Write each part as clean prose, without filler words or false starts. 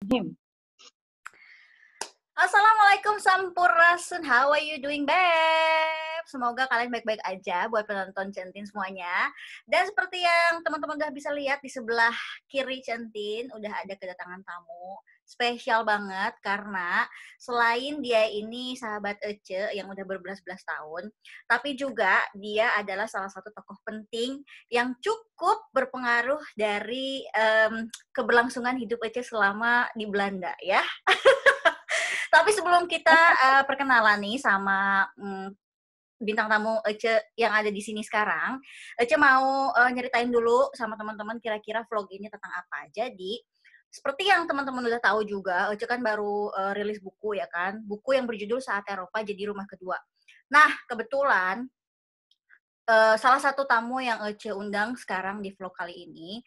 Him. Assalamualaikum Sampurasun, how are you doing, Beb? Semoga kalian baik-baik aja buat penonton Centin semuanya. Dan seperti yang teman-teman udah bisa lihat di sebelah kiri Centin, udah ada kedatangan tamu spesial banget karena selain dia ini sahabat Ece yang udah berbelas-belas tahun, tapi juga dia adalah salah satu tokoh penting yang cukup berpengaruh dari keberlangsungan hidup Ece selama di Belanda ya. Tapi sebelum kita perkenalan nih sama bintang tamu Ece yang ada di sini sekarang, Ece mau nyeritain dulu sama teman-teman kira-kira vlog ini tentang apa. Jadi, seperti yang teman-teman udah tahu juga, Ece kan baru rilis buku ya kan, buku yang berjudul Saat Eropa Jadi Rumah Kedua. Nah, kebetulan salah satu tamu yang Ece undang sekarang di vlog kali ini,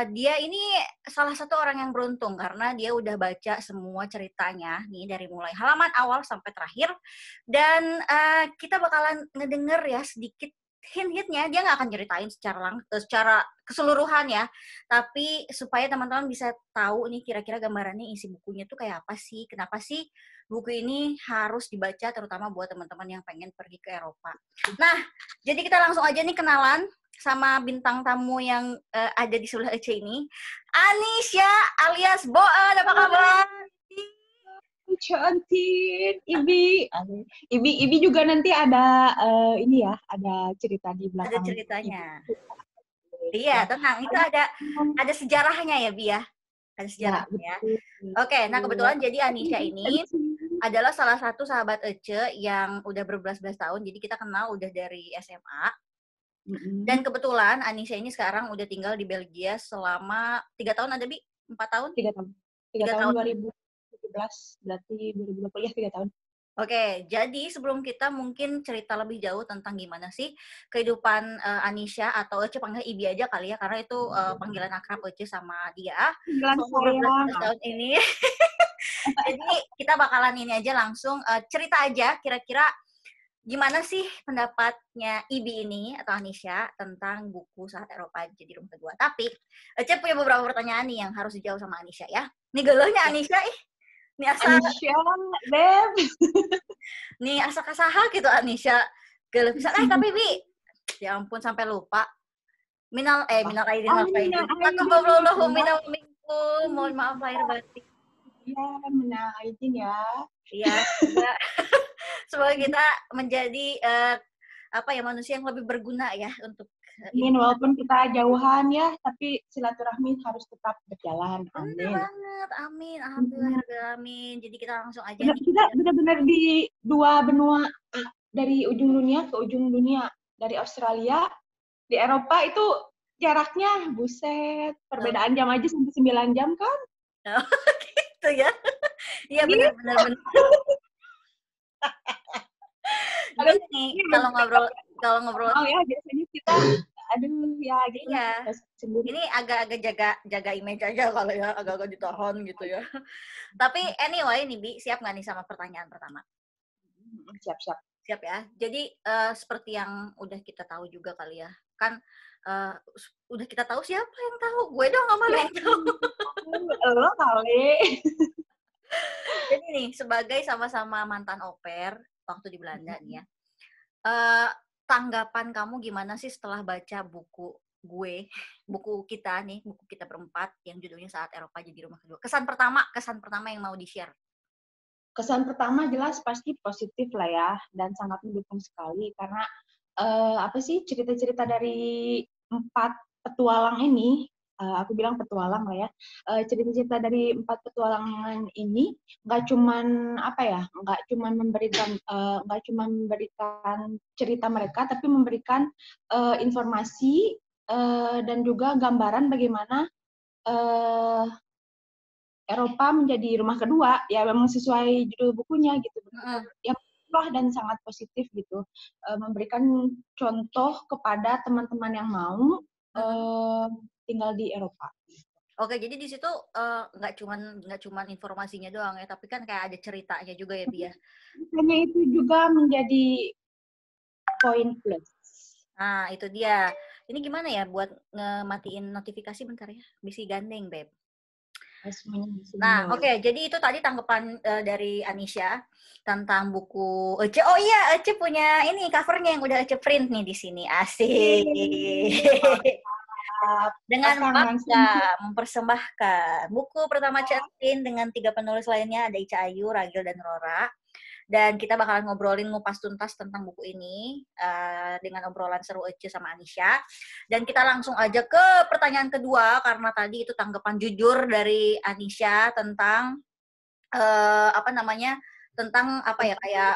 dia ini salah satu orang yang beruntung karena dia udah baca semua ceritanya nih dari mulai halaman awal sampai terakhir, dan kita bakalan ngedenger ya sedikit hint-hintnya. Dia nggak akan ceritain secara keseluruhan ya, tapi supaya teman-teman bisa tahu nih kira-kira gambarannya isi bukunya tuh kayak apa sih, kenapa sih buku ini harus dibaca terutama buat teman-teman yang pengen pergi ke Eropa. Nah, jadi kita langsung aja nih kenalan sama bintang tamu yang ada di sebelah Ece ini. Anisha alias Boan, apa kabar? Cantik, Ibi juga nanti ada ini ya, ada cerita di Ada belakang Ibi. ceritanya. Iya, tenang. Itu ada sejarahnya ya, Bi ya. Ada Ya, sejarahnya. betul. Oke, nah kebetulan jadi Anisha ini adalah salah satu sahabat Ece yang udah berbelas-belas tahun. Jadi kita kenal udah dari SMA. Dan kebetulan Anisha ini sekarang udah tinggal di Belgia selama 3 tahun, ada Bi? 4 tahun? 3 tahun. 3 3 tahun tahun. 2017, berarti 2020 ya 3 tahun. Oke, jadi sebelum kita mungkin cerita lebih jauh tentang gimana sih kehidupan Anisha, atau Ece panggil Ibi aja kali ya, karena itu panggilan akrab Ece sama dia Bilang selama sayang. berbelas tahun ini. Jadi kita bakalan ini aja langsung cerita aja kira-kira gimana sih pendapatnya Ibi ini atau Anisha tentang buku Saat Eropa Jadi Rumah Kedua. Tapi Ece punya beberapa pertanyaan nih yang harus dijawab sama Anisha ya. Nih gelohnya Anisha, nih asa Anisha, Beb. nih asa kasaha gitu Anisha. Geuleuh bisa tapi Bi. Ya ampun sampai lupa. Minal aidin wal faizin. Taqabbalallahu minna wa minkum. Mohon maaf lahir batin. Ya, minal aidin ya. Iya, semoga kita menjadi manusia yang lebih berguna ya untuk Amin, walaupun kita jauhan ya, tapi silaturahmi harus tetap berjalan. Bener Amin. banget, amin, alhamdulillahirrahmanirrahim. Jadi kita langsung aja nih. Kita benar-benar di dua benua, dari ujung dunia ke ujung dunia. Dari Australia, di Eropa itu jaraknya, buset, perbedaan jam aja sampai 9 jam kan? Oh, gitu ya. Iya Gitu. benar. Gimana nih kalau ngobrol Oh ya, biasanya kita aduh ya gitu iya. sendiri. Ini agak-agak jaga image aja kalau ya, agak-agak ditahan gitu ya. Tapi anyway nih Bi, siap nggak nih sama pertanyaan pertama? Siap-siap. Siap ya. Jadi seperti yang udah kita tahu juga kali ya, kan udah kita tahu siapa yang tahu? Gue dong sama yang tahu. Lo kali. Jadi nih, sebagai sama-sama mantan au pair waktu di Belanda nih ya, tanggapan kamu gimana sih setelah baca buku buku kita berempat yang judulnya Saat Eropa Jadi Rumah Kedua? Kesan pertama yang mau di-share. Kesan pertama jelas pasti positif lah ya, dan sangat mendukung sekali karena apa sih cerita-cerita dari 4 petualang ini, aku bilang petualang lah ya, cerita-cerita dari 4 petualangan ini nggak cuman apa ya, nggak cuman memberikan cerita mereka, tapi memberikan informasi dan juga gambaran bagaimana Eropa menjadi rumah kedua, ya memang sesuai judul bukunya gitu, yang murah dan sangat positif gitu, memberikan contoh kepada teman-teman yang mau tinggal di Eropa. Oke, jadi di situ nggak cuman informasinya doang ya, tapi kan kayak ada ceritanya juga ya, Bia. Hanya itu juga menjadi poin plus. Nah, itu dia. Ini gimana ya buat ngematiin notifikasi bentar ya? Bisi gandeng, Beb. semuanya Nah, senior. oke, jadi itu tadi tanggapan dari Anisha tentang buku Ece. Oh iya, Ece punya ini covernya yang udah Ece print nih di sini. Asik. Yeay, mantap. Dengan Kangen bangga sih. mempersembahkan buku pertama Centin dengan 3 penulis lainnya, ada Ica Ayu, Ragil, dan Rora. Dan kita bakalan ngobrolin ngupas tuntas tentang buku ini dengan obrolan seru Ece sama Anisha. Dan kita langsung aja ke pertanyaan kedua, karena tadi itu tanggapan jujur dari Anisha tentang apa namanya, tentang apa ya, kayak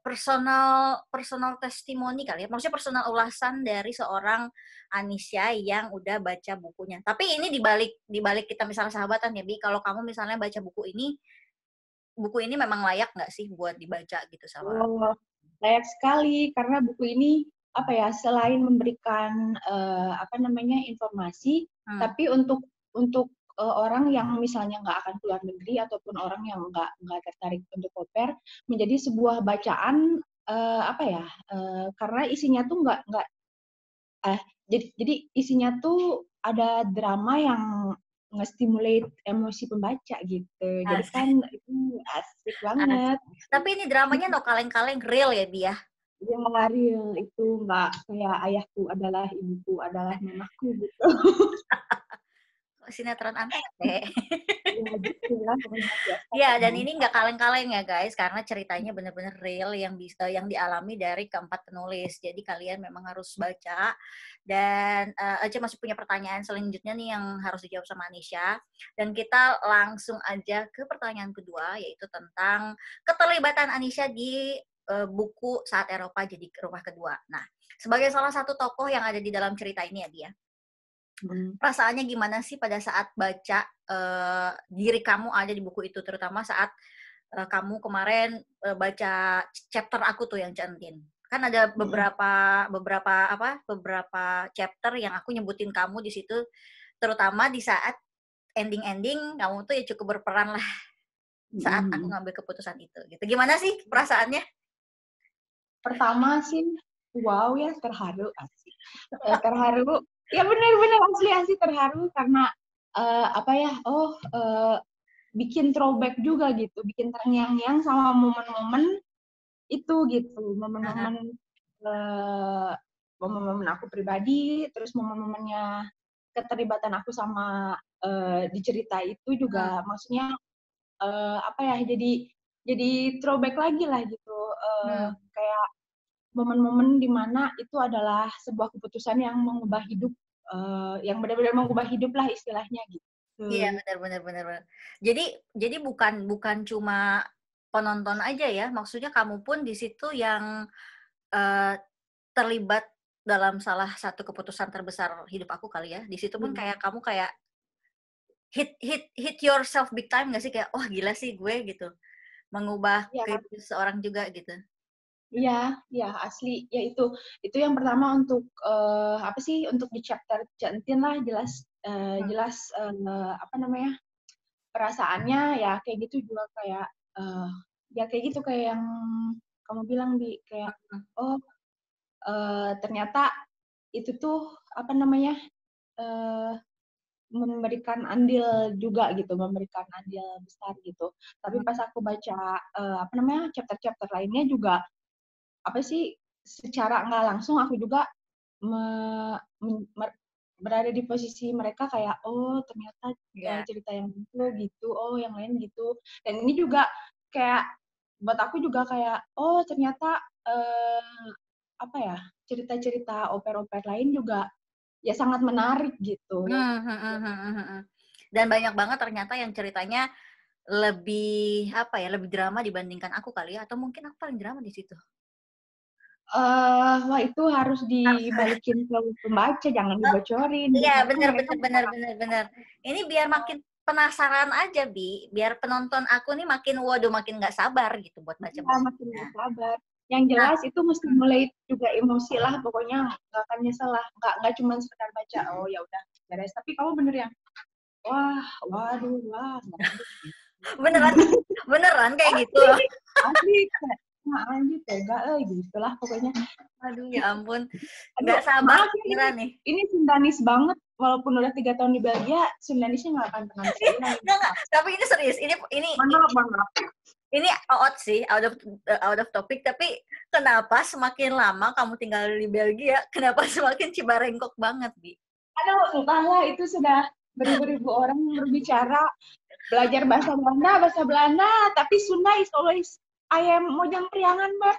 personal testimoni kali ya, maksudnya personal ulasan dari seorang Anisha yang udah baca bukunya. Tapi ini dibalik kita misalnya sahabatan ya, Bi, kalau kamu misalnya baca buku ini memang layak nggak sih buat dibaca gitu sama? Oh, layak sekali karena buku ini apa ya, selain memberikan apa namanya informasi, Hmm. tapi untuk orang yang misalnya nggak akan keluar negeri ataupun orang yang nggak tertarik untuk au pair, menjadi sebuah bacaan apa ya, karena isinya tuh nggak eh jadi isinya tuh ada drama yang nge-stimulate emosi pembaca gitu. Jadi Asik, kan itu asik asik. banget. Tapi ini dramanya no kaleng-kaleng real ya, Bi ya? Dia real itu nggak kayak ayahku adalah ibuku adalah mamaku gitu. Sinetron antara deh. Ya gitu lah pokoknya biasa Ya, dan ini ternyata. nggak kaleng-kaleng ya guys, karena ceritanya bener-bener real yang bisa yang dialami dari keempat penulis. Jadi kalian memang harus baca. Dan Ece masih punya pertanyaan selanjutnya nih yang harus dijawab sama Anisha. Dan kita langsung aja ke pertanyaan kedua, yaitu tentang keterlibatan Anisha di buku Saat Eropa Jadi Rumah Kedua. Nah, sebagai salah satu tokoh yang ada di dalam cerita ini ya dia, perasaannya gimana sih pada saat baca diri kamu ada di buku itu, terutama saat kamu kemarin baca chapter aku tuh yang Centin. Kan ada beberapa chapter yang aku nyebutin kamu di situ, terutama di saat ending-ending kamu tuh ya cukup berperan lah saat aku ngambil keputusan itu gitu. Gimana sih perasaannya? Pertama sih wow ya, terharu asik. Terharu ya, benar-benar asli asli terharu karena apa ya, bikin throwback juga gitu, bikin terngiang-ngiang sama momen-momen itu gitu, momen-momen eh, momen-momen aku pribadi, terus momen-momennya keterlibatan aku sama di cerita itu juga, maksudnya apa ya, jadi throwback lagi lah gitu, kayak momen-momen di mana itu adalah sebuah keputusan yang mengubah hidup, yang benar-benar mengubah hidup lah istilahnya gitu. Iya, benar benar. Jadi bukan cuma penonton aja ya, maksudnya kamu pun di situ yang eh, terlibat dalam salah satu keputusan terbesar hidup aku kali ya. Di situ pun kayak kamu kayak hit yourself big time nggak sih, kayak wah gila sih gue gitu, mengubah Iya, kehidupan seorang juga gitu. iya, iya asli. Ya itu yang pertama untuk apa sih, untuk di chapter Centin lah jelas jelas apa namanya, perasaannya ya kayak gitu juga, kayak ya kayak gitu kayak yang kamu bilang di kayak oh ternyata itu tuh apa namanya, eh, memberikan andil juga gitu, memberikan andil besar gitu. Tapi pas aku baca apa namanya, chapter-chapter lainnya juga apa sih, secara nggak langsung aku juga me, berada di posisi mereka, kayak oh ternyata Ya. cerita yang itu gitu, oh yang lain gitu. Dan ini juga kayak buat aku juga kayak oh ternyata apa ya, cerita-cerita oper-oper lain juga ya sangat menarik gitu. Dan banyak banget ternyata yang ceritanya lebih apa ya, lebih drama dibandingkan aku kali ya, atau mungkin aku paling drama di situ. Wah itu harus dibalikin ke pembaca, jangan dibocorin. Iya, Biar kan benar mereka benar benar benar benar. Ini biar makin penasaran aja, Bi. Biar penonton aku nih makin waduh makin nggak sabar gitu buat baca ya, makin bukunya. gak sabar. Yang Nah, jelas itu mesti mulai juga emosi lah, pokoknya nggak akan nyesel lah. Nggak cuma sekedar baca, oh ya udah beres. Tapi kamu bener yang, wah, waduh, wah, waduh. beneran beneran kayak gitu. Asli, asli. Nah, anjir tega, gitulah pokoknya. Aduh, ya ampun. Aduh, Nggak sabar maaf ya, kira nih. ini Sundanis banget. Walaupun udah 3 tahun di Belgia, Sundanisnya nggak akan pernah bisa hilang. Nggak. Tapi ini serius. Maaf. Ini out sih, out of topic. Tapi kenapa semakin lama kamu tinggal di Belgia, kenapa semakin cibarengkok banget, Bi? Aduh, entahlah, itu sudah beribu-ribu orang berbicara, belajar bahasa Belanda, tapi Sunda is always ayam mojang priangan, Mbak.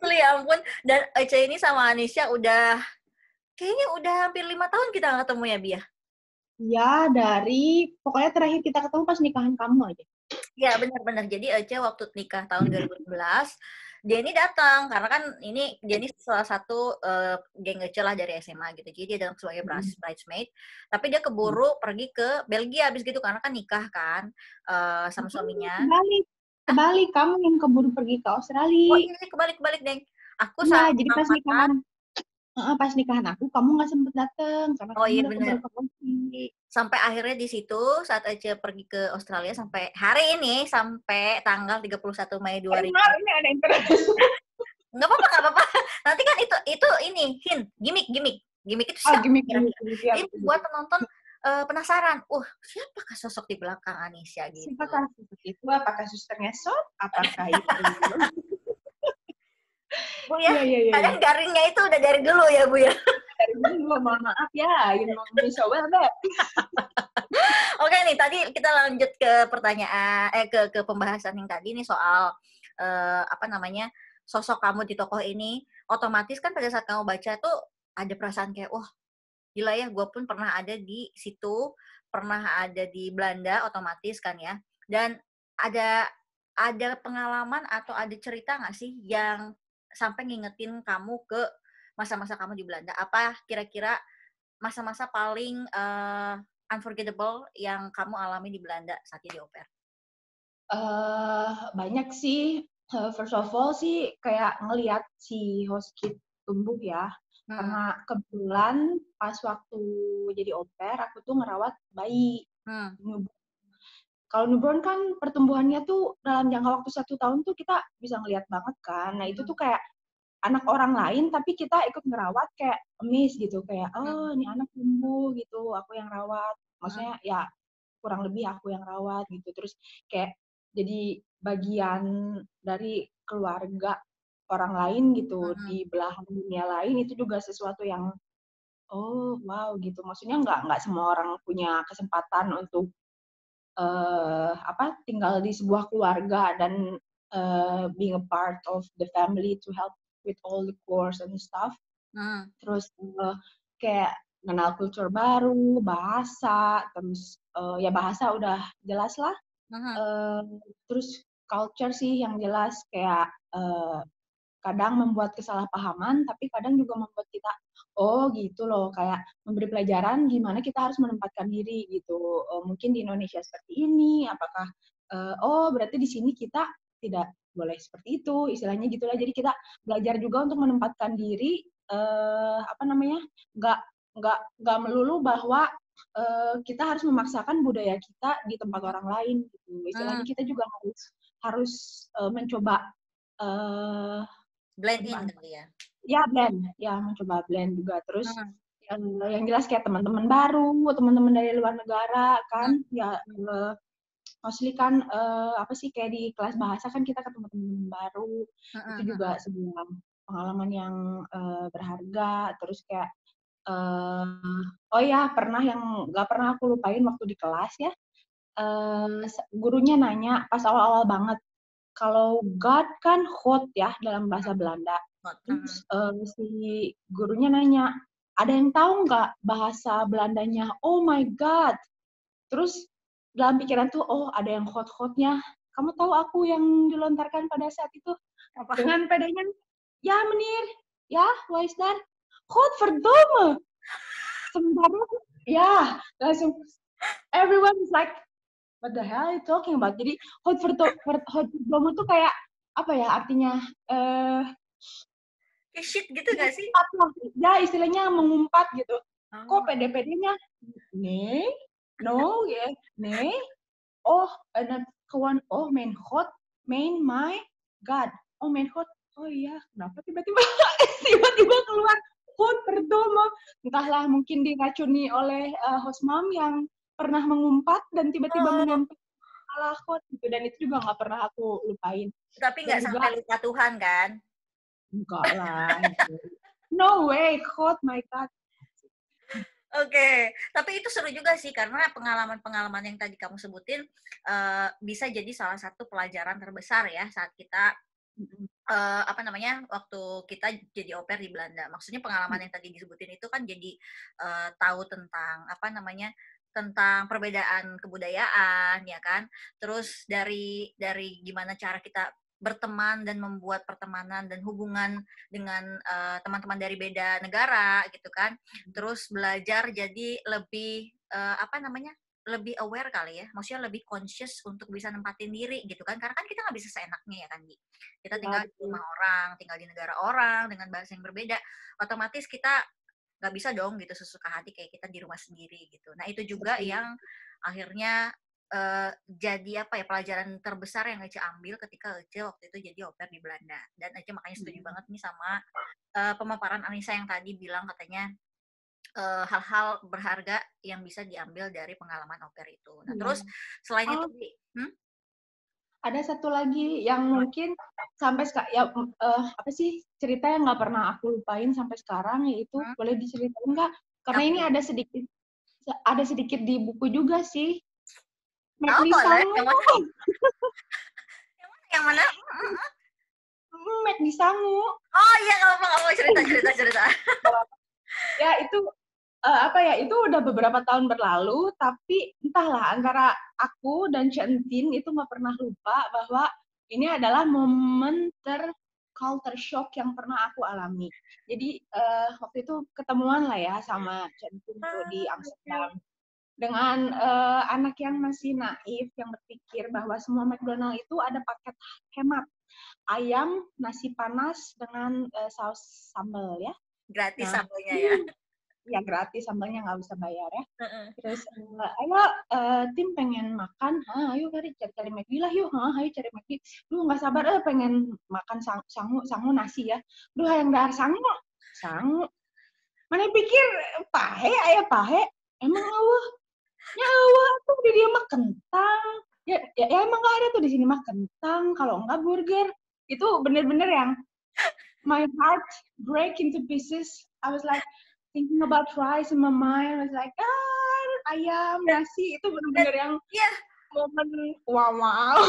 Ya ampun. Dan Ece ini sama Anisha kayaknya udah hampir 5 tahun kita nggak ketemu ya, Bi ya? Ya, pokoknya terakhir kita ketemu pas nikahan kamu aja. Ya, benar-benar. Jadi Ece waktu nikah tahun 2016, dia ini datang karena kan dia ini salah satu geng Ece lah dari SMA gitu. Jadi dia datang sebagai bridesmaid, tapi dia keburu pergi ke Belgia abis gitu karena kan nikah kan sama suaminya. Kebalik, kamu yang keburu pergi ke Australia. Oh iya, kebalik Deng. Aku Iya, jadi pas nikahan aku, kamu nggak sempet dateng karena kamu iya udah bener. keburu ke Aussie. Sampai akhirnya di situ saat Ece pergi ke Australia sampai hari ini, sampai tanggal 31 Mei 2000. Ini ada internet. Nggak apa-apa. Nanti kan itu ini gimmick itu siapa? Gimmick. Itu buat penonton penasaran. Siapakah sosok di belakang Anisha gitu? Siapakah sosok itu? Apakah susternya Sob? Apakah itu? Bu ya, kadang garingnya itu udah dari dulu ya Bu ya. Dari dulu, mohon maaf ya, bisa banget. Oke nih, tadi kita lanjut ke pertanyaan, ke pembahasan yang tadi nih soal sosok kamu di tokoh ini. Otomatis kan pada saat kamu baca tuh ada perasaan kayak, wah gila ya, gue pun pernah ada di situ, pernah ada di Belanda, otomatis kan ya. Dan ada pengalaman atau ada cerita nggak sih yang sampai ngingetin kamu ke masa-masa kamu di Belanda? Apa kira-kira masa-masa paling unforgettable yang kamu alami di Belanda saat jadi au pair? Banyak sih. First of all sih kayak ngelihat si host kid tumbuh ya. Karena kebetulan pas waktu jadi au pair, aku tuh ngerawat bayi. Kalau newborn kan pertumbuhannya tuh dalam jangka waktu 1 tahun tuh kita bisa ngelihat banget kan. Nah itu tuh kayak anak orang lain tapi kita ikut ngerawat, kayak amazed gitu, kayak ini anak tumbuh gitu, aku yang rawat. Maksudnya ya kurang lebih aku yang rawat gitu. Terus kayak jadi bagian dari keluarga orang lain gitu di belahan dunia lain, itu juga sesuatu yang wow gitu. Maksudnya nggak semua orang punya kesempatan untuk tinggal di sebuah keluarga dan being a part of the family to help with all the chores and stuff. Terus kayak kenal kultur baru, bahasa, terus ya bahasa udah jelas lah. Terus culture sih yang jelas, kayak kadang membuat kesalahpahaman, tapi kadang juga membuat kita, gitu loh, kayak memberi pelajaran gimana kita harus menempatkan diri gitu. Mungkin di Indonesia seperti ini, apakah, berarti di sini kita tidak boleh seperti itu, istilahnya gitulah. Jadi kita belajar juga untuk menempatkan diri, nggak melulu bahwa kita harus memaksakan budaya kita di tempat orang lain gitu. Istilahnya kita juga harus mencoba blend in kali ya. Ya blend, ya mencoba blend juga. Terus yang jelas kayak teman-teman baru, teman-teman dari luar negara kan, ya mostly kan kayak di kelas bahasa kan kita ketemu teman baru, itu juga sebuah pengalaman yang berharga. Terus kayak pernah yang nggak pernah aku lupain waktu di kelas ya, gurunya nanya pas awal-awal banget, kalau God kan God ya dalam bahasa Belanda. Terus si gurunya nanya, ada yang tahu nggak bahasa Belandanya? Oh my God. Terus dalam pikiran tuh, ada yang hot-hotnya. Kamu tahu aku yang dilontarkan pada saat itu? Apa? Dengan pedenya, ya menir, ya what is that? Hot verdomme. Sementara, ya langsung everyone is like, what the hell are you talking about? Jadi hot verdomme tuh kayak apa ya artinya? Shit gitu gak sih? Ya istilahnya mengumpat gitu. Kok pede-pedenya? No, ya, oh kawan, oh main hot, my god, oh main hot, oh iya, kenapa tiba-tiba keluar hot perdomo, entahlah mungkin diracuni oleh host mom yang pernah mengumpat dan tiba-tiba menempel ala hot gitu, dan itu juga nggak pernah aku lupain. Tapi nggak sampai lupa Tuhan kan? Enggak lah. No way, hot, my god. Oke, tapi itu seru juga sih karena pengalaman-pengalaman yang tadi kamu sebutin bisa jadi salah satu pelajaran terbesar ya saat kita waktu kita jadi au pair di Belanda. Maksudnya pengalaman yang tadi disebutin itu kan jadi tahu tentang tentang perbedaan kebudayaan ya kan. Terus dari gimana cara kita berteman dan membuat pertemanan dan hubungan dengan teman-teman dari beda negara gitu kan. Terus belajar jadi lebih lebih aware kali ya, maksudnya lebih conscious untuk bisa nempatin diri gitu kan, karena kan kita nggak bisa seenaknya ya kan, Bi. Kita tinggal di rumah orang, tinggal di negara orang dengan bahasa yang berbeda, otomatis kita nggak bisa dong gitu sesuka hati kayak kita di rumah sendiri gitu. Nah itu juga yang akhirnya jadi pelajaran terbesar yang Ece ambil ketika Ece waktu itu jadi au pair di Belanda. Dan Ece makanya setuju banget nih sama pemaparan Anissa yang tadi bilang katanya hal-hal berharga yang bisa diambil dari pengalaman au pair itu. Nah terus selain itu, ada satu lagi yang mungkin sampai sekarang cerita yang nggak pernah aku lupain sampai sekarang, yaitu boleh diceritain nggak? Karena ini ada sedikit di buku juga sih. Yang mana? Mek di Sangu. Oh iya, nggak apa cerita. Ya itu itu udah beberapa tahun berlalu, tapi entahlah antara aku dan Centin itu nggak pernah lupa bahwa ini adalah momen culture shock yang pernah aku alami. Jadi waktu itu ketemuan lah ya sama Centin tuh di Amsterdam. Dengan anak yang masih naif, yang berpikir bahwa semua McDonald itu ada paket hemat. Ayam, nasi panas dengan saus sambal ya. Gratis sambalnya ya. Ya gratis, sambalnya nggak usah bayar ya. Terus ayo tim pengen makan, ayo cari McD lah yuk, ayo cari McD. Duh nggak sabar pengen makan sangu nasi ya. Duh yang dahar sangu. Mana pikir pahe ayah pahe, emang awah tuh di dia mah kentang. Ya emang nggak ada tuh di sini mah kentang, kalau enggak burger. Itu bener-bener yang my heart break into pieces. I was like thinking about rice in my mind. I was like, ayam, nasi, itu benar-benar yang momen wow.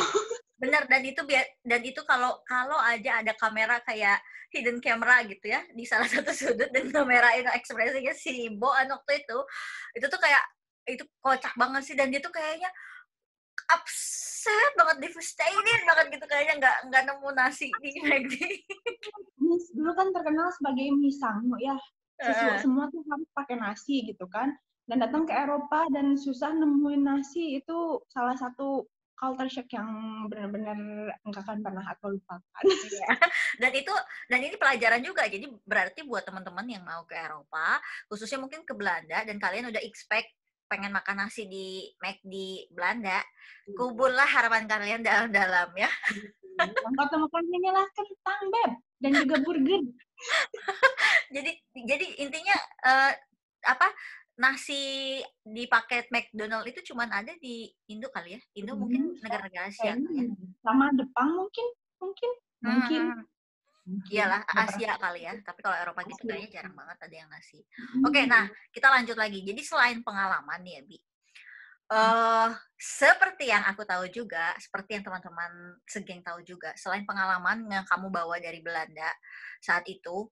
Benar, dan itu kalau aja ada kamera kayak hidden camera gitu ya di salah satu sudut dan kamera itu ekspresinya si Boan waktu itu tuh kayak itu kocak banget sih, dan dia tuh kayaknya upset banget, devastated banget gitu, kayaknya nggak nemu nasi di McD. Dulu kan terkenal sebagai mie sangu ya. Semua tuh harus pakai nasi gitu kan. Dan datang ke Eropa dan susah nemuin nasi, itu salah satu culture shock yang benar-benar nggak akan pernah aku lupakan. Dan ini pelajaran juga. Jadi berarti buat teman-teman yang mau ke Eropa, khususnya mungkin ke Belanda, dan kalian udah expect pengen makan nasi di McD Belanda, kuburlah harapan kalian dalam-dalam ya. Yang pertama inilah kentang, Beb, dan juga burger. jadi intinya nasi di paket McDonald itu cuma ada di Indo kali ya? Indo mungkin negara-negara Asia kali ya? Sama Jepang mungkin. Iyalah, Asia kali ya. Tapi kalau Eropa gitu kayaknya jarang banget ada yang nasi. Oke, nah kita lanjut lagi. Jadi selain pengalaman nih ya, Bi. Seperti yang aku tahu juga, seperti yang teman-teman segeng tahu juga, selain pengalaman yang kamu bawa dari Belanda saat itu,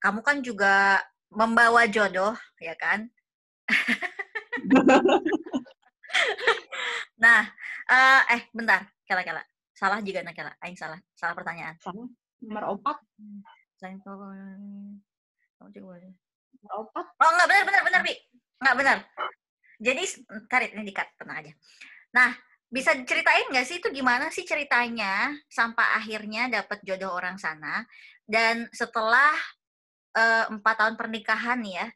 kamu kan juga membawa jodoh, ya kan? Nah, bentar, Kela. Salah juga nak Kela. Aing salah pertanyaan. Salah. Nomor 4. Selain kamu juga nomor 4. Oh, enggak, benar, Bi. Enggak benar. Jadi, tarik ini dikat, tenang aja. Nah, bisa diceritain nggak sih itu gimana sih ceritanya sampai akhirnya dapat jodoh orang sana, dan setelah 4 tahun pernikahan ya,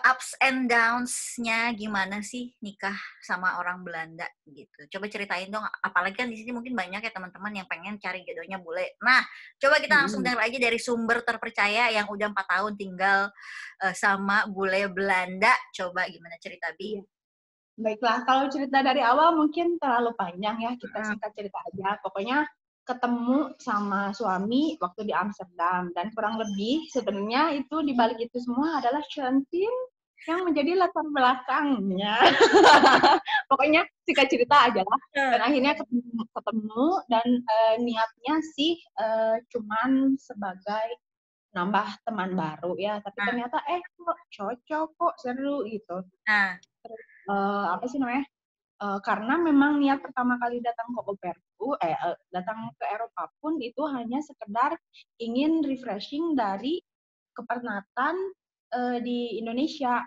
ups and downs-nya gimana sih nikah sama orang Belanda gitu. Coba ceritain dong, apalagi kan di sini mungkin banyak ya teman-teman yang pengen cari jodohnya bule. Nah, coba kita langsung dengar aja dari sumber terpercaya yang udah 4 tahun tinggal sama bule Belanda. Coba gimana cerita, Bi? Iya. Baiklah, kalau cerita dari awal mungkin terlalu panjang ya, kita singkat cerita aja. Pokoknya ketemu sama suami waktu di Amsterdam, dan kurang lebih sebenarnya itu di balik itu semua adalah Chantin yang menjadi latar belakangnya. Pokoknya singkat cerita aja lah. Dan akhirnya ketemu dan niatnya sih cuman sebagai nambah teman baru ya, tapi ternyata kok cocok, kok seru gitu. Terus apa sih namanya? Karena memang niat pertama kali datang ke datang ke Eropa pun itu hanya sekedar ingin refreshing dari kepenatan di Indonesia.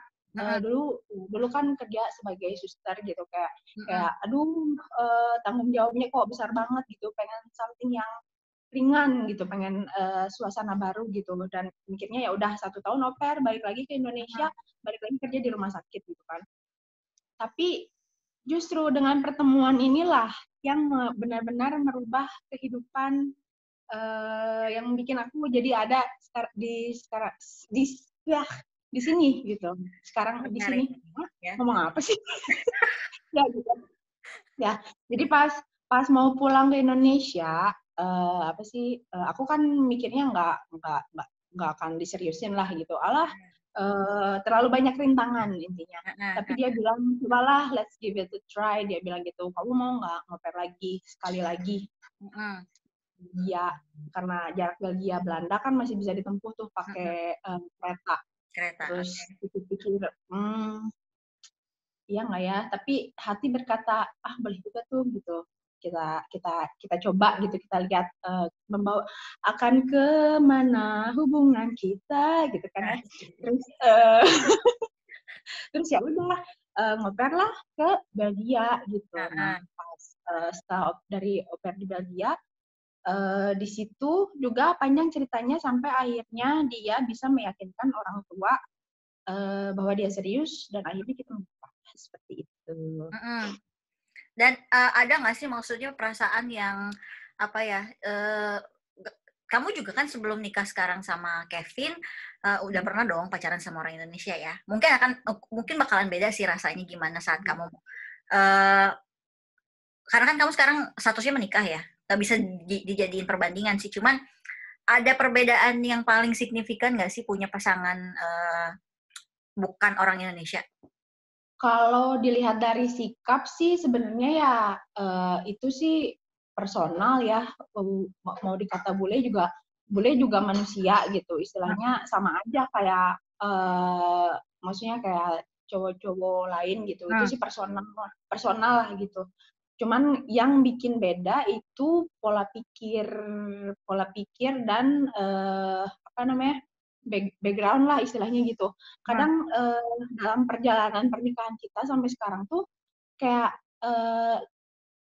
Dulu kan kerja sebagai suster gitu, kayak aduh, tanggung jawabnya kok besar banget gitu, pengen something yang ringan gitu, pengen suasana baru gitu, dan mikirnya ya udah 1 tahun au pair, balik lagi ke Indonesia, balik lagi kerja di rumah sakit gitu kan. Tapi justru dengan pertemuan inilah yang benar-benar merubah kehidupan, yang bikin aku jadi ada di sekarang di sini gitu. Sekarang di sini. Ngomong apa sih? Ya gitu. Ya, jadi pas mau pulang ke Indonesia, aku kan mikirnya nggak akan diseriusin lah gitu. Alah, terlalu banyak rintangan intinya. Tapi dia bilang, cobalah, let's give it a try. Dia bilang gitu, kamu mau nggak ngoper lagi sekali lagi? Iya, karena jarak Belgia Belanda kan masih bisa ditempuh tuh pakai kereta. Terus pikir-pikir, iya nggak ya? Tapi hati berkata, boleh juga tuh gitu. Kita coba gitu, kita lihat membawa akan kemana hubungan kita gitu kan ya. Terus terus ya udah ngoper lah ke Belgia gitu. Nah, pas setelah dari oper di Belgia, di situ juga panjang ceritanya sampai akhirnya dia bisa meyakinkan orang tua bahwa dia serius, dan akhirnya kita menikah seperti itu. Dan ada nggak sih maksudnya perasaan yang apa ya? Kamu juga kan sebelum nikah sekarang sama Kevin udah pernah dong pacaran sama orang Indonesia ya? Mungkin bakalan beda sih rasanya gimana saat kamu karena kan kamu sekarang statusnya menikah ya, nggak bisa dijadiin perbandingan sih. Cuman ada perbedaan yang paling signifikan nggak sih punya pasangan bukan orang Indonesia? Kalau dilihat dari sikap sih sebenarnya ya itu sih personal ya. Mau dikata bule juga manusia gitu. Istilahnya sama aja kayak maksudnya kayak cowok-cowok lain gitu. Itu sih personal lah gitu. Cuman yang bikin beda itu pola pikir dan apa namanya? Background lah istilahnya gitu. Kadang dalam perjalanan pernikahan kita sampai sekarang tuh kayak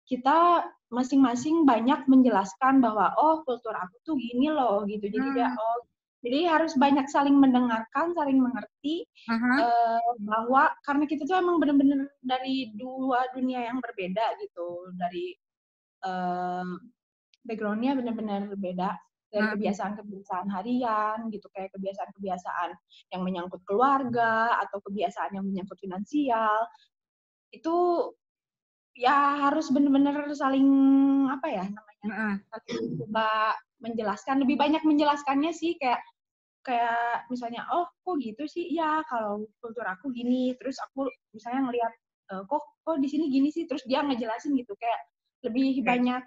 kita masing-masing banyak menjelaskan bahwa kultur aku tuh gini loh gitu. Jadi harus banyak saling mendengarkan, saling mengerti bahwa karena kita tuh emang benar-benar dari 2 dunia yang berbeda gitu, dari background-nya benar-benar berbeda, dari kebiasaan-kebiasaan harian gitu, kayak kebiasaan-kebiasaan yang menyangkut keluarga atau kebiasaan yang menyangkut finansial, itu ya harus benar-benar saling apa ya namanya, saling coba menjelaskan, lebih banyak menjelaskannya sih, kayak misalnya, kok gitu sih, ya kalau kultur aku gini, terus aku misalnya ngelihat kok di sini gini sih, terus dia ngejelasin gitu, kayak lebih banyak.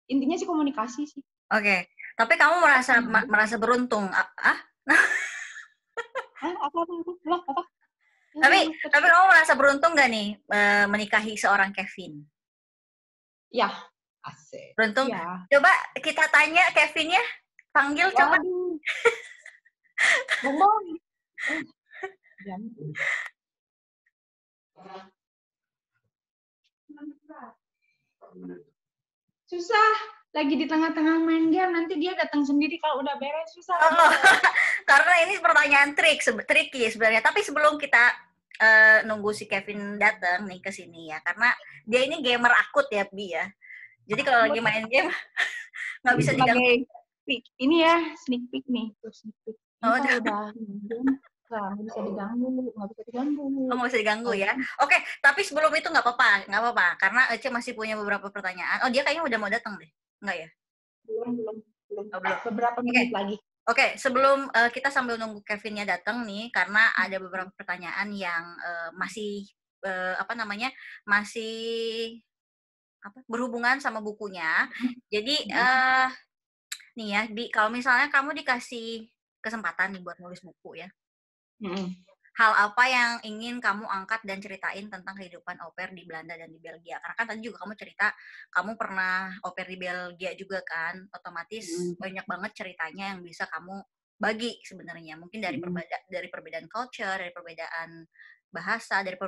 Intinya sih komunikasi sih. Oke. Tapi kamu merasa beruntung. Apa? Tapi kamu merasa beruntung nggak nih menikahi seorang Kevin? Ya, asik. Beruntung. Ya. Coba kita tanya Kevinnya, panggil coba. Bongbong. Susah lagi di tengah-tengah main game, nanti dia datang sendiri kalau udah beres, susah Oh, gitu. karena ini pertanyaan tricky sebenarnya. Tapi sebelum kita nunggu si Kevin datang nih ke sini ya, karena dia ini gamer akut ya, Bi ya. Jadi kalau lagi main game nggak bisa diganggu. Sebagai ini ya, sneak peek nih, tuh sneak peek. Ini Oh, kalau udah main game, nggak bisa diganggu, nggak bisa diganggu. nggak bisa diganggu ya. Oke, tapi sebelum itu nggak apa-apa, karena Ece masih punya beberapa pertanyaan. Oh, dia kayaknya udah mau datang deh, nggak ya? Belum. Oh, belum. Beberapa Oke, menit lagi. sebelum kita sambil nunggu Kevinnya datang nih, karena ada beberapa pertanyaan yang masih apa namanya, masih apa berhubungan sama bukunya. Jadi nih ya, kalau misalnya kamu dikasih kesempatan nih buat nulis buku ya, hal apa yang ingin kamu angkat dan ceritain tentang kehidupan au pair di Belanda dan di Belgia? Karena kan tadi juga kamu cerita kamu pernah au pair di Belgia juga kan, otomatis banyak banget ceritanya yang bisa kamu bagi sebenarnya. Mungkin dari perbedaan culture, dari perbedaan bahasa, dari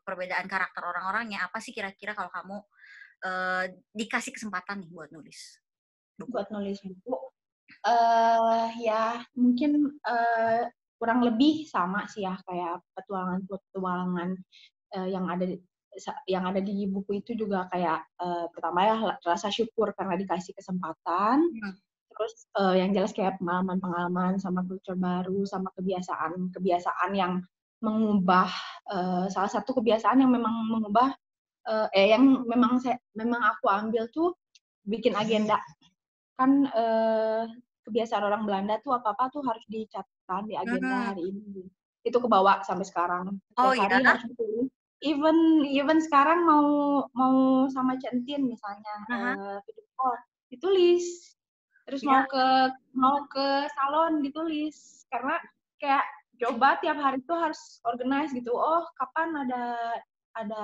perbedaan karakter orang-orangnya. Apa sih kira-kira kalau kamu dikasih kesempatan nih buat nulis buku? Buat nulis buku, ya mungkin kurang lebih sama sih ya, kayak petualangan yang ada di buku itu juga kayak pertama ya rasa syukur karena dikasih kesempatan. Terus yang jelas kayak pengalaman-pengalaman sama kultur baru, sama kebiasaan yang mengubah, salah satu kebiasaan yang memang mengubah, yang memang aku ambil tuh bikin agenda. Kan kebiasaan orang Belanda tuh apa-apa tuh harus dicatatkan di agenda hari ini. Itu kebawa sampai sekarang. Oh Setiap hari ya? harus ditulis. Even sekarang mau sama centin misalnya video call, ditulis. Terus Ya. mau ke salon ditulis. Karena kayak coba tiap hari tuh harus organize gitu. Oh, kapan ada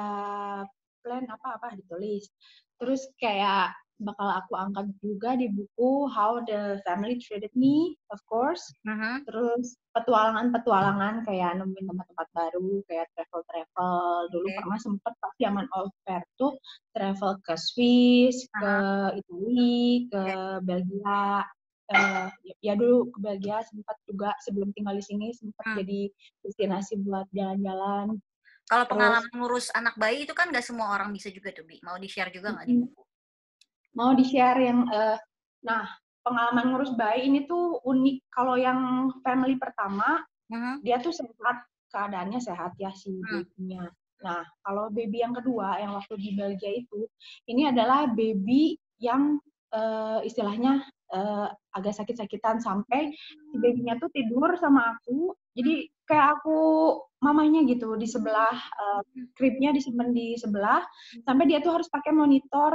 plan apa-apa ditulis. Terus kayak bakal aku angkat juga di buku How the Family Treated Me, of course. Terus petualangan kayak nemuin tempat-tempat baru, kayak travel-travel. Dulu pernah sempet pas zaman au pair tuh travel ke Swiss, ke Italia, ke Belgia. Ya dulu ke Belgia sempat juga sebelum tinggal di sini sempat jadi destinasi buat jalan-jalan. Kalau Terus pengalaman ngurus anak bayi itu kan nggak semua orang bisa juga tuh, Bi. Mau di-share juga nggak di buku? mau di-share yang nah, pengalaman ngurus bayi ini tuh unik. Kalau yang family pertama, dia tuh sehat, keadaannya sehat ya si baby-nya. Nah, kalau baby yang kedua yang waktu di Belgia itu, ini adalah baby yang istilahnya agak sakit-sakitan sampai si baby-nya tuh tidur sama aku. Jadi kayak aku mamanya gitu di sebelah, cribnya disimpan di sebelah, sampai dia tuh harus pakai monitor,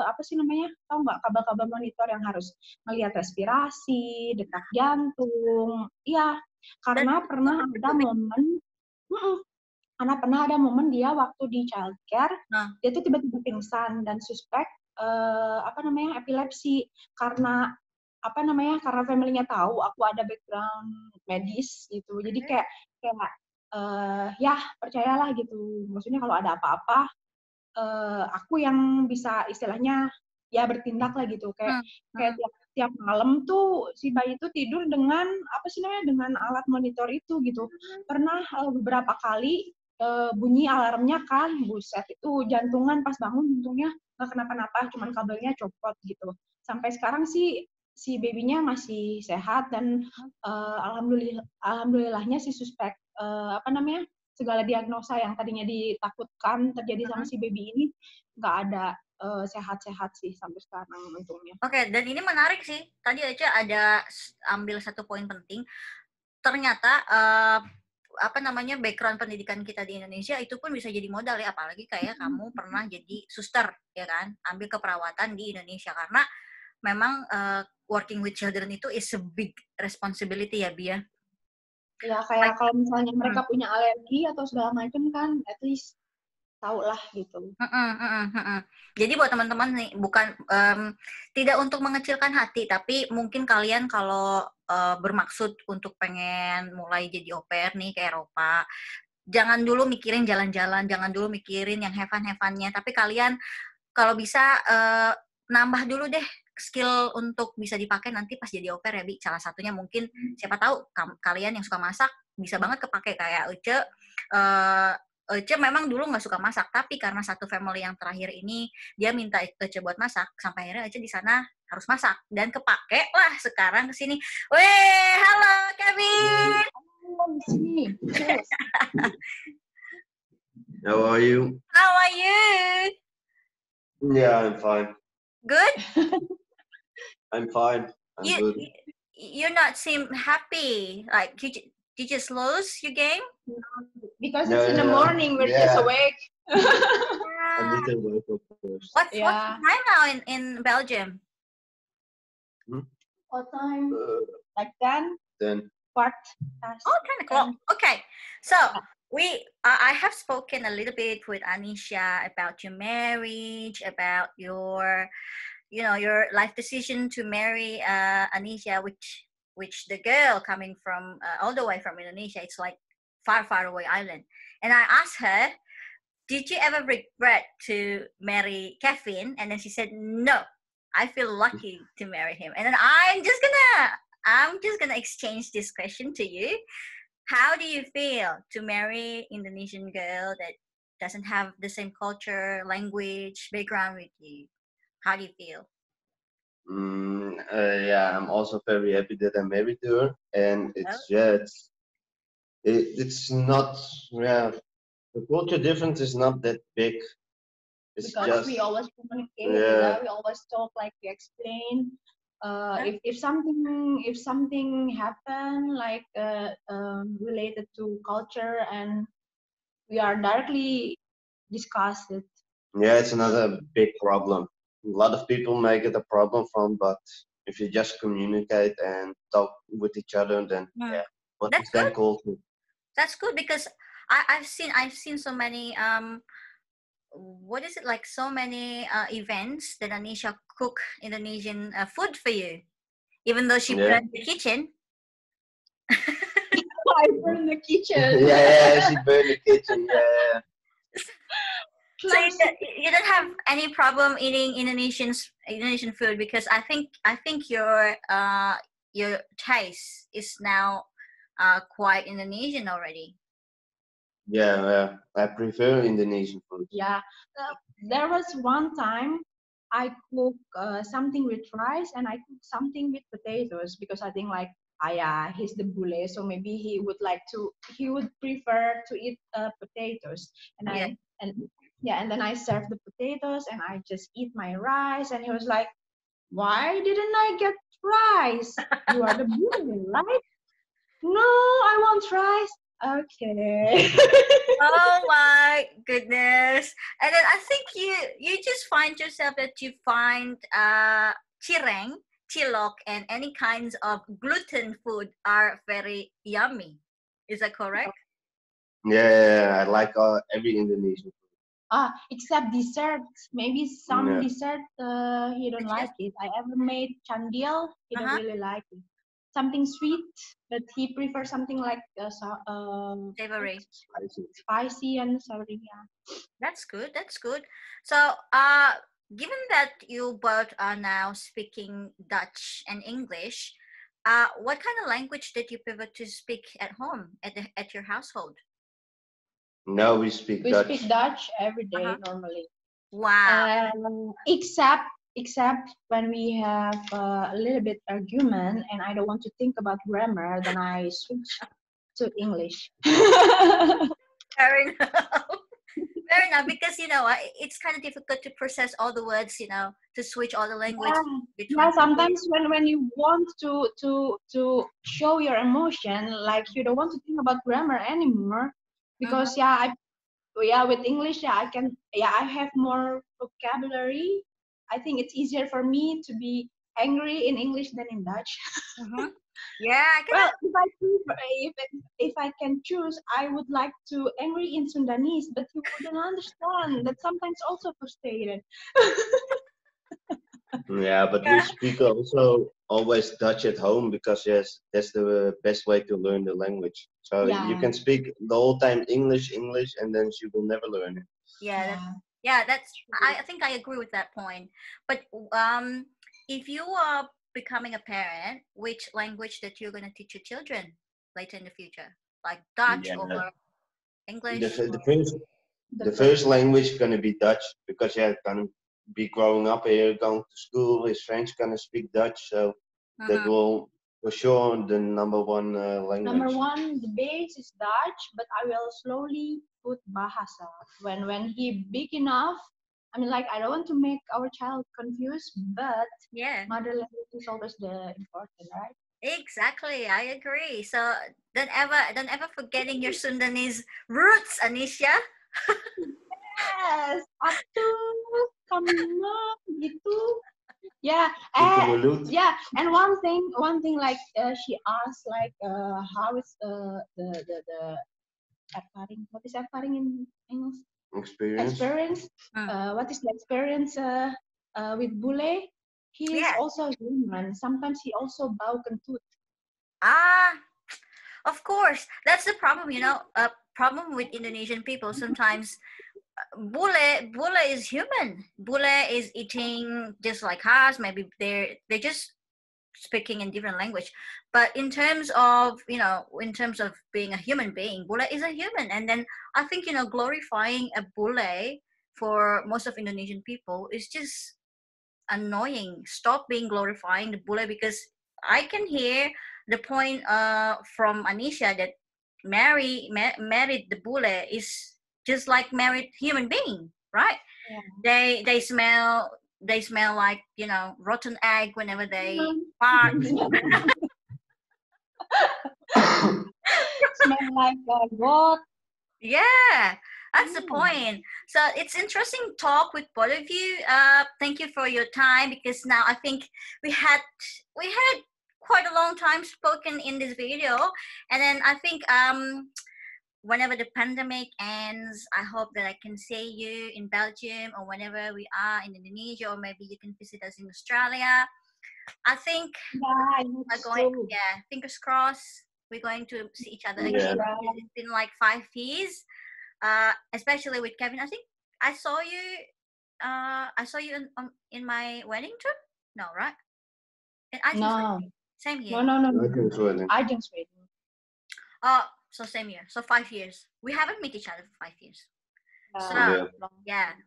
apa sih namanya, tahu nggak, kabel-kabel monitor yang harus melihat respirasi, detak jantung. Iya, karena pernah ada momen dia waktu di childcare, dia tuh tiba-tiba pingsan dan suspek epilepsi. Karena karena family-nya tahu aku ada background medis gitu. Jadi kayak ya percayalah gitu. Maksudnya kalau ada apa-apa, aku yang bisa istilahnya ya bertindak lah gitu. Kayak tiap malam tuh si bayi tuh tidur dengan dengan alat monitor itu gitu. Pernah beberapa kali bunyi alarmnya kan, buset itu jantungan pas bangun, untungnya nggak kenapa-napa, cuman kabelnya copot gitu. Sampai sekarang sih si babynya masih sehat dan alhamdulillahnya si suspek segala diagnosa yang tadinya ditakutkan terjadi sama si baby ini nggak ada, sehat-sehat sih sampai sekarang untungnya. Oke, dan ini menarik sih. Tadi aja ada ambil satu poin penting. Ternyata background pendidikan kita di Indonesia itu pun bisa jadi modal ya, apalagi kayak kamu pernah jadi suster ya kan, ambil keperawatan di Indonesia karena memang working with children itu is a big responsibility ya, Bia. Ya kayak kalau misalnya mereka punya alergi atau segala macam kan, at least tahu lah gitu. Jadi buat teman-teman nih, bukan tidak untuk mengecilkan hati, tapi mungkin kalian kalau bermaksud untuk pengen mulai jadi au pair nih ke Eropa, jangan dulu mikirin jalan-jalan, jangan dulu mikirin yang have fun-nya, tapi kalian kalau bisa nambah dulu deh skill untuk bisa dipakai nanti pas jadi au pair ya, Bi. Salah satunya mungkin siapa tahu kalian yang suka masak bisa banget kepake kayak Ece. Ece memang dulu nggak suka masak, tapi karena satu family yang terakhir ini dia minta Ece buat masak, sampai akhirnya Ece di sana harus masak dan kepake lah sekarang ke sini. Weh, halo Kevin. Di sini. Yes. How are you? How are you? Yeah, I'm fine. Good? I'm fine. I'm good. You not seem happy. Like you just lose your game? Because it's in the morning, we're just awake. A little bit, of course. What's the time now in Belgium? What time? Like 10? 10. Part. Oh, 10 o'clock. Okay. So I have spoken a little bit with Anisha about your marriage, about your life decision to marry Anisha, which the girl coming from all the way from Indonesia, it's like far away island. And I asked her, did you ever regret to marry Kevin? And then she said, no, I feel lucky to marry him. And then I'm just gonna exchange this question to you. How do you feel to marry Indonesian girl that doesn't have the same culture, language, background with you? How do you feel? Yeah, I'm also very happy that I'm married to her, and it's not, the culture difference is not that big. It's because just, we always communicate, we always talk, like we explain. If something happen like related to culture, and we are directly discuss it. Yeah, it's not a big problem. A lot of people make it a problem but if you just communicate and talk with each other, then what is that culture? That's good, because I've seen so many what is it, like so many events that Anisha cook Indonesian food for you, even though she burned the kitchen. I burned the kitchen. Yeah, she burned the kitchen. Yeah. So you don't have any problem eating Indonesian food, because I think your taste is now quite Indonesian already. Yeah, I prefer Indonesian food. Yeah, there was one time I cook something with rice, and I cook something with potatoes, because I think like he's the bule, so maybe he would prefer to eat potatoes, and and then I served the potatoes and I just eat my rice, and he was like, why didn't I get rice? You are the bule, right? No, I want rice. Okay. Oh my goodness. And then I think you just find yourself that you find cireng, cilok, and any kinds of gluten food are very yummy. Is that correct? Yeah, I like every Indonesian food. Except desserts. Maybe some dessert he don't like it. I ever made candil, he don't really like it. Something sweet, but he prefers something like savory, spicy and savory. Yeah. That's good. So, given that you both are now speaking Dutch and English, what kind of language did you prefer to speak at home at your household? No, we speak Dutch. We speak Dutch every day normally. Wow. Except when we have a little bit argument and I don't want to think about grammar, then I switch to English. Fair enough, because it's kind of difficult to process all the words, to switch all the language. Yeah, sometimes when you want to show your emotion, like you don't want to think about grammar anymore, because with English, I have more vocabulary. I think it's easier for me to be angry in English than in Dutch. Yeah. Well, if I can choose, I would like to angry in Sundanese, but you wouldn't understand. That's sometimes also frustrated. Yeah, but we speak also always Dutch at home, because that's the best way to learn the language. So you can speak the whole time English, and then you will never learn it. Yeah, Yeah, I think I agree with that point. But if you are becoming a parent, which language that you're going to teach your children later in the future, like Dutch Yeah. or English? The first language gonna be Dutch because gonna be growing up here, going to school. His friends gonna speak Dutch, so that will for sure the number one language. Number one, the base is Dutch, but I will slowly put Bahasa when he big enough. I mean, like, I don't want to make our child confused, but Yeah, mother language is always the important, right? exactly. I agree. So don't ever forgetting your Sundanese roots, Anisha. Yes, atuh, kamu gitu. Yeah, yeah. And one thing like she asked like how is the ervaring? What is ervaring in English? Experience. What is the experience with Bule? He is also human. Sometimes he also bau kentut. Of course. That's the problem, a problem with Indonesian people. Sometimes Bule is human. Bule is eating just like us. Maybe they're just speaking in different language. But in terms of being a human being, Bule is a human. And then I think, glorifying a Bule for most of Indonesian people is just annoying. Stop being glorifying the Bule, because I can hear the point from Anisha that married the Bule is just like married human being, right? Yeah. They smell like rotten egg whenever they fart. Smell like goat. Yeah, that's the point. So it's interesting talk with both of you. Thank you for your time, because now I think we had quite a long time spoken in this video, and then I think whenever the pandemic ends, I hope that I can see you in Belgium, or whenever we are in Indonesia, or maybe you can visit us in Australia. I think fingers crossed, we're going to see each other again. It's been like 5 years, especially with Kevin. I think I saw you in my wedding trip. No, right? No. Same year. No. I just waiting. So same year. So 5 years. We haven't met each other for 5 years. So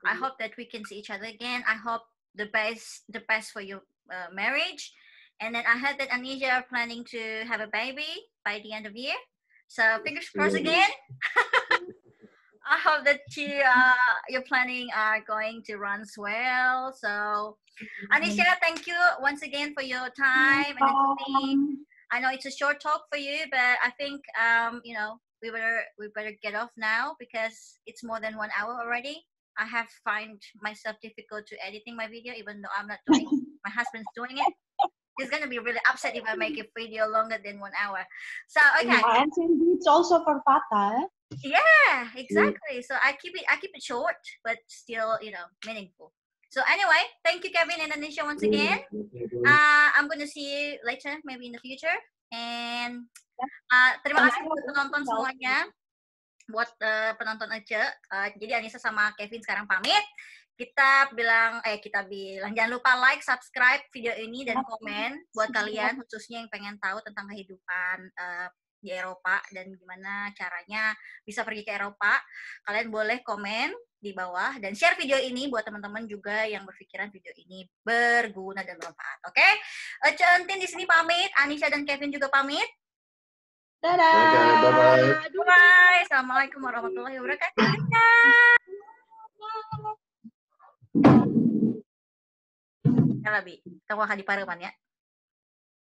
I hope that we can see each other again. I hope the best for your marriage. And then I heard that Anisha are planning to have a baby by the end of the year. So fingers crossed again. I hope that your planning are going to run well. So Anisha, thank you once again for your time and everything. I know it's a short talk for you, but I think we better get off now, because it's more than 1 hour already. I have find myself difficult to editing my video, even though I'm not doing it. My husband's doing it. He's gonna be really upset if I make a video longer than 1 hour. So okay. Yeah, and it's also for Pata. Yeah, exactly. So I keep it short, but still, meaningful. So anyway, thank you, Kevin and Anisha, once again. I'm gonna see you later, maybe in the future. And terima kasih buat penonton semuanya, buat penonton aja. Jadi Anissa sama Kevin sekarang pamit. Kita bilang jangan lupa like, subscribe video ini, dan komen buat kalian khususnya yang pengen tahu tentang kehidupan di Eropa dan gimana caranya bisa pergi ke Eropa. Kalian boleh komen di bawah dan share video ini buat teman-teman juga yang berpikiran video ini berguna dan bermanfaat. Oke? Centin di sini pamit, Anisha dan Kevin juga pamit. Dadah. Bye. Assalamualaikum warahmatullahi wabarakatuh. Dadah. Bi, kita akan di Pareman ya.